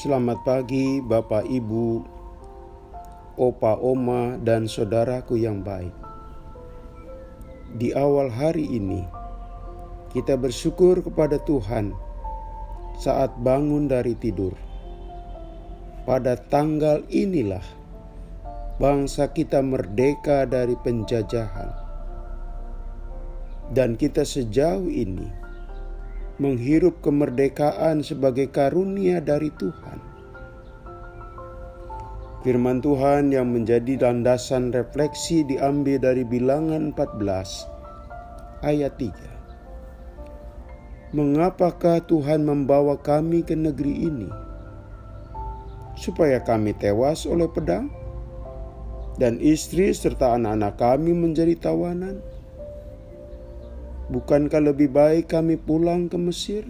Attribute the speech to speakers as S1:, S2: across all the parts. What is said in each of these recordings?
S1: Selamat pagi Bapak Ibu, Opa Oma dan saudaraku yang baik. Di awal hari ini, kita bersyukur kepada Tuhan saat bangun dari tidur. Pada tanggal inilah bangsa kita merdeka dari penjajahan. Dan kita sejauh ini menghirup kemerdekaan sebagai karunia dari Tuhan. Firman Tuhan yang menjadi landasan refleksi diambil dari Bilangan 14 ayat 3. Mengapakah Tuhan membawa kami ke negeri ini? Supaya kami tewas oleh pedang? Dan istri serta anak-anak kami menjadi tawanan? Bukankah lebih baik kami pulang ke Mesir?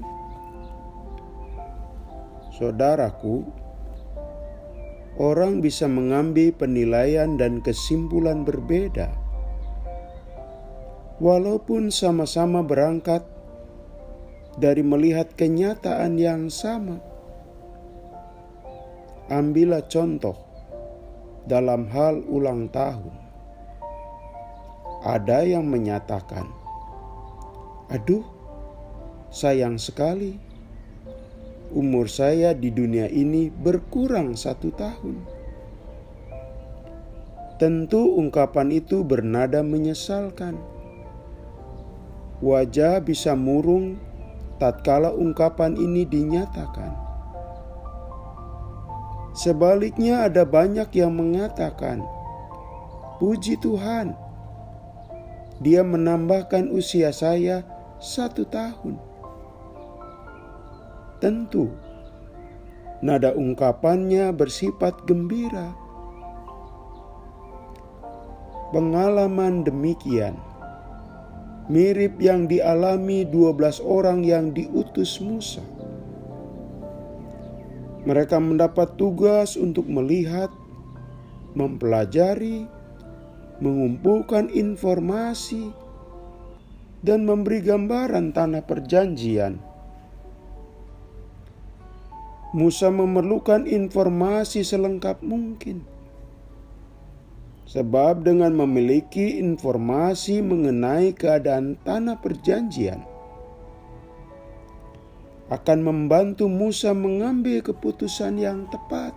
S1: Saudaraku, orang bisa mengambil penilaian dan kesimpulan berbeda. Walaupun sama-sama berangkat dari melihat kenyataan yang sama. Ambillah contoh dalam hal ulang tahun. Ada yang menyatakan, "Aduh, sayang sekali. Umur saya di dunia ini berkurang 1 tahun." Tentu ungkapan itu bernada menyesalkan. Wajah bisa murung tatkala ungkapan ini dinyatakan. Sebaliknya ada banyak yang mengatakan, "Puji Tuhan, Dia menambahkan usia saya 1 tahun." Tentu, nada ungkapannya bersifat gembira. Pengalaman demikian mirip yang dialami 12 orang yang diutus Musa. Mereka mendapat tugas untuk melihat, mempelajari, mengumpulkan informasi, dan memberi gambaran tanah perjanjian. Musa memerlukan informasi selengkap mungkin. Sebab dengan memiliki informasi mengenai keadaan tanah perjanjian, akan membantu Musa mengambil keputusan yang tepat.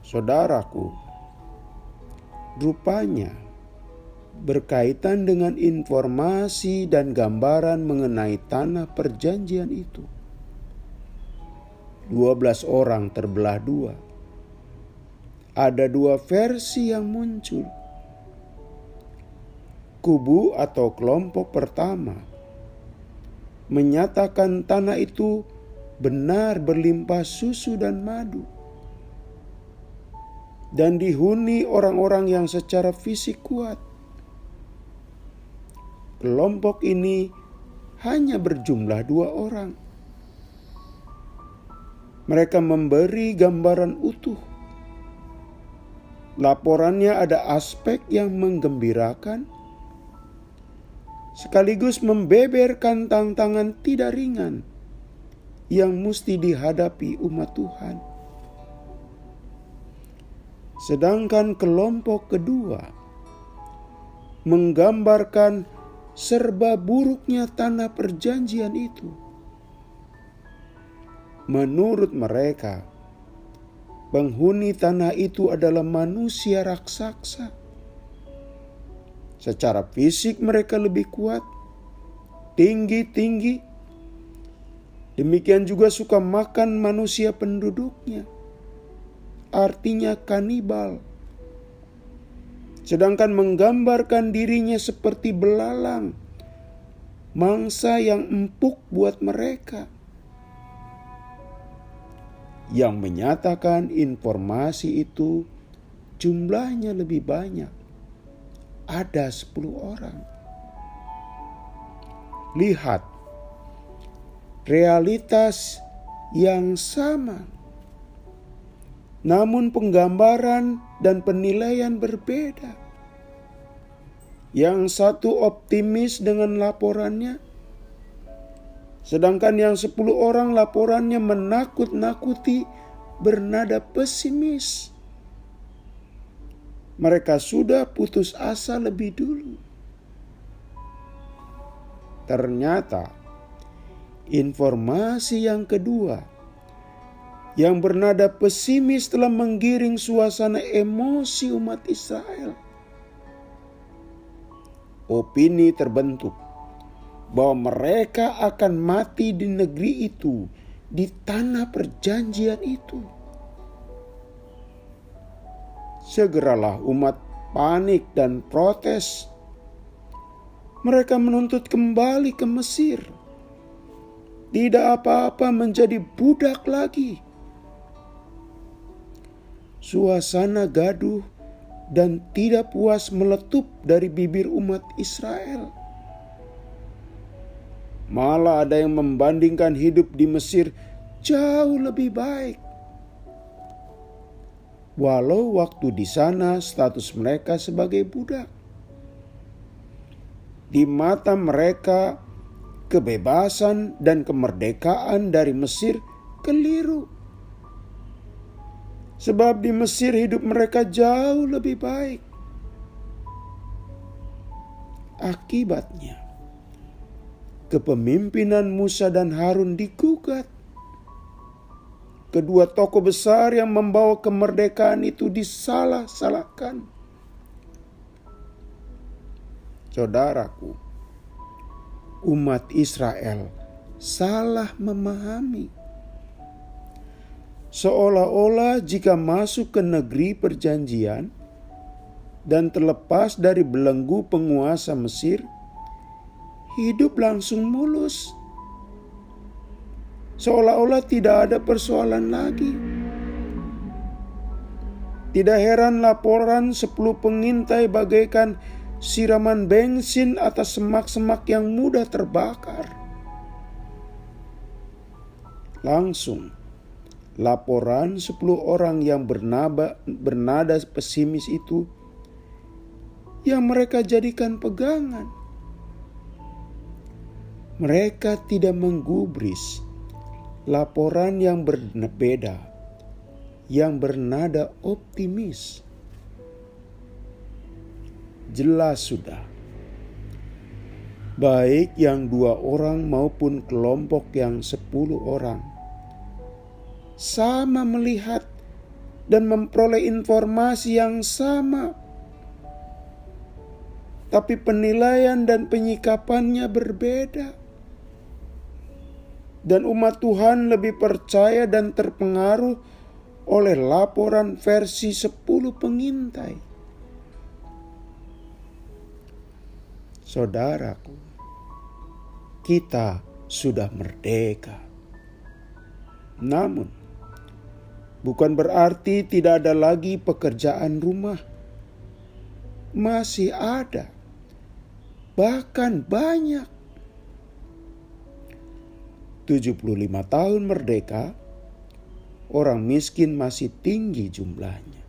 S1: Saudaraku, rupanya berkaitan dengan informasi dan gambaran mengenai tanah perjanjian itu. 12 orang terbelah 2. Ada 2 versi yang muncul. Kubu atau kelompok pertama menyatakan tanah itu benar berlimpah susu dan madu dan dihuni orang-orang yang secara fisik kuat. Kelompok ini hanya berjumlah 2 orang. Mereka memberi gambaran utuh. Laporannya ada aspek yang menggembirakan, sekaligus membeberkan tantangan tidak ringan yang mesti dihadapi umat Tuhan. Sedangkan kelompok kedua menggambarkan serba buruknya tanah perjanjian itu. Menurut mereka, penghuni tanah itu adalah manusia raksasa. Secara fisik mereka lebih kuat, tinggi-tinggi. Demikian juga suka makan manusia penduduknya. Artinya kanibal. Sedangkan menggambarkan dirinya seperti belalang, mangsa yang empuk buat mereka. Yang menyatakan informasi itu jumlahnya lebih banyak. Ada 10 orang. Lihat, realitas yang sama. Namun penggambaran dan penilaian berbeda. Yang satu optimis dengan laporannya, Sedangkan yang 10 orang laporannya menakut-nakuti, bernada pesimis. Mereka sudah putus asa lebih dulu. Ternyata informasi yang kedua, yang bernada pesimis, telah menggiring suasana emosi umat Israel. Opini terbentuk bahwa mereka akan mati di negeri itu, di tanah perjanjian itu. Segeralah umat panik dan protes. Mereka menuntut kembali ke Mesir. Tidak apa-apa menjadi budak lagi. Suasana gaduh dan tidak puas meletup dari bibir umat Israel. Malah ada yang membandingkan hidup di Mesir jauh lebih baik. Walau waktu di sana status mereka sebagai budak. Di mata mereka, kebebasan dan kemerdekaan dari Mesir keliru. Sebab di Mesir hidup mereka jauh lebih baik. Akibatnya, kepemimpinan Musa dan Harun digugat. Kedua tokoh besar yang membawa kemerdekaan itu disalah-salahkan. Saudaraku, umat Israel salah memahami. Seolah-olah jika masuk ke negeri perjanjian dan terlepas dari belenggu penguasa Mesir, hidup langsung mulus. Seolah-olah tidak ada persoalan lagi. Tidak heran laporan 10 pengintai bagaikan siraman bensin atas semak-semak yang mudah terbakar. Langsung laporan 10 orang yang bernada pesimis itu yang mereka jadikan pegangan. Mereka tidak menggubris laporan yang berbeda, yang bernada optimis. Jelas sudah, baik yang 2 orang maupun kelompok yang 10 orang, sama melihat dan memperoleh informasi yang sama. Tapi penilaian dan penyikapannya berbeda. Dan umat Tuhan lebih percaya dan terpengaruh oleh laporan versi 10 pengintai. Saudaraku, kita sudah merdeka. Namun, bukan berarti tidak ada lagi pekerjaan rumah. Masih ada, bahkan banyak. 75 tahun merdeka, orang miskin masih tinggi jumlahnya.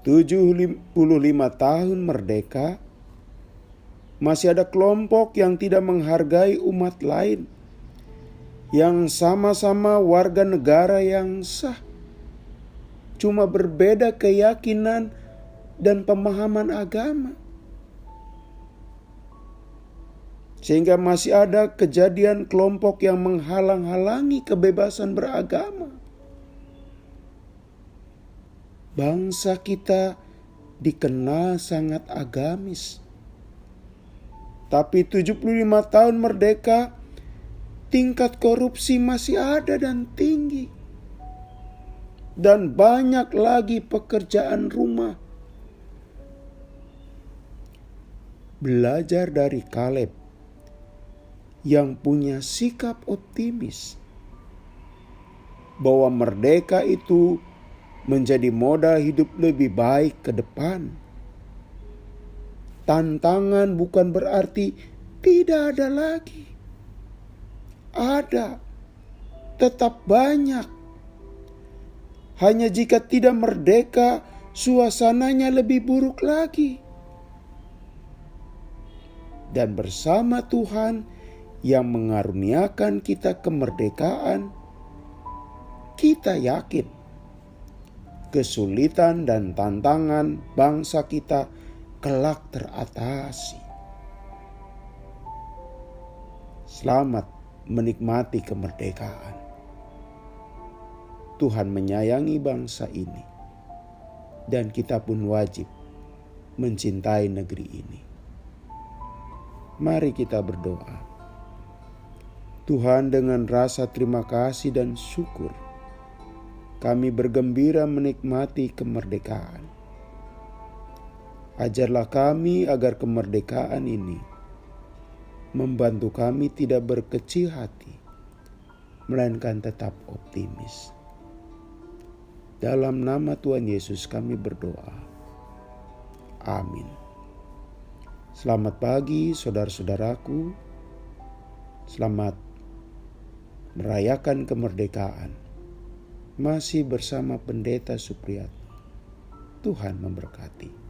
S1: 75 tahun merdeka, masih ada kelompok yang tidak menghargai umat lain, yang sama-sama warga negara yang sah, cuma berbeda keyakinan dan pemahaman agama. Sehingga masih ada kejadian kelompok yang menghalang-halangi kebebasan beragama. Bangsa kita dikenal sangat agamis. Tapi 75 tahun merdeka, tingkat korupsi masih ada dan tinggi. Dan banyak lagi pekerjaan rumah. Belajar dari Kaleb yang punya sikap optimis bahwa merdeka itu menjadi modal hidup lebih baik ke depan. Tantangan bukan berarti tidak ada lagi. Ada, tetap banyak. Hanya jika tidak merdeka, suasananya lebih buruk lagi. Dan bersama Tuhan, yang mengaruniakan kita kemerdekaan, kita yakin kesulitan dan tantangan bangsa kita kelak teratasi. Selamat menikmati kemerdekaan. Tuhan menyayangi bangsa ini, dan kita pun wajib mencintai negeri ini. Mari kita berdoa. Tuhan, dengan rasa terima kasih dan syukur, kami bergembira menikmati kemerdekaan. Ajarlah kami agar kemerdekaan ini membantu kami tidak berkecil hati, melainkan tetap optimis. Dalam nama Tuhan Yesus kami berdoa. Amin. Selamat pagi saudara-saudaraku. Selamat merayakan kemerdekaan. Masih bersama Pendeta Supriyatno. Tuhan memberkati.